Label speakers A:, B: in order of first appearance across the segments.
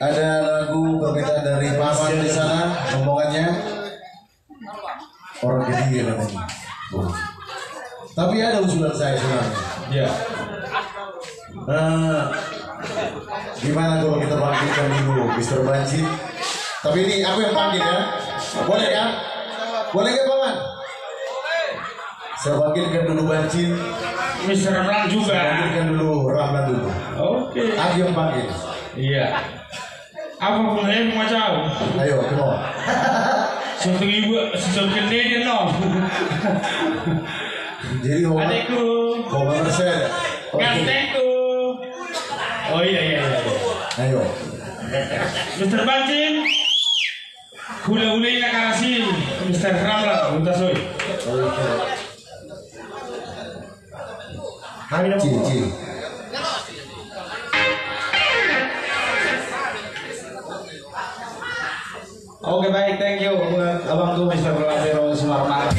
A: Ada lagu permintaan dari Paman di sana, rombongannya orang ketiga katanya. Tapi ada usulan saya sebenarnya.
B: Ya.
A: Gimana kalau kita panggilkan dulu Mr. Banci? Tapi ini aku yang panggil ya. Boleh kan? Boleh kan Paman? Saya panggilkan dulu Banci.
B: Mr. Ramlan juga.
A: Saya panggilkan dulu Ramlan dulu.
B: Oke.
A: Aku yang panggil.
B: Iya. Apa pun yang mau jauh?
A: Ayo, come on.
B: Suatu ibu, suatu dia no.
A: Jadi
B: Adikku.
A: Komandan saya.
B: Gantengku. Oh iya.
A: Ayo.
B: Mr. Bancin. Hula-hula nak kasih Mr. Ramlan, minta soy.
A: Cil.
B: Oke baik, thank you buat abang tuh Mr. Lavero Sumarmala.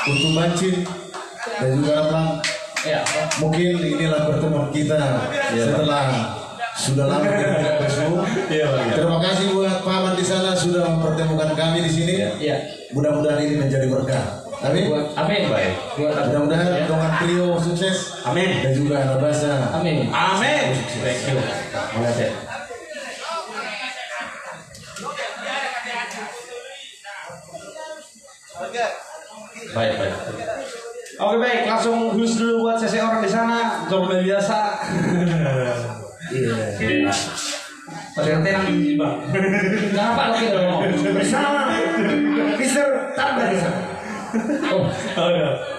A: untuk Bancin dan juga Abang.
B: Ya.
A: Mungkin inilah pertemuan kita setelah sudah lama kita tidak bertemu. Terima kasih buat paman di sana sudah mempertemukan kami di sini.
B: Iya.
A: Mudah-mudahan ini menjadi berkah. Amin.
B: Amin. Baik.
A: Mudah-mudahan Dongan Trio sukses.
B: Amin.
A: Dan juga Anabasa.
B: Amin. Amin. Thank you. Makasih. Baik, baik. Oke, baik, langsung hus dulu buat sesi orang di sana. Jomblo biasa. Iya. Padahal tenang di bang. Kenapa lagi dong? Bersama Mister Tanda di sana. Oh, ada.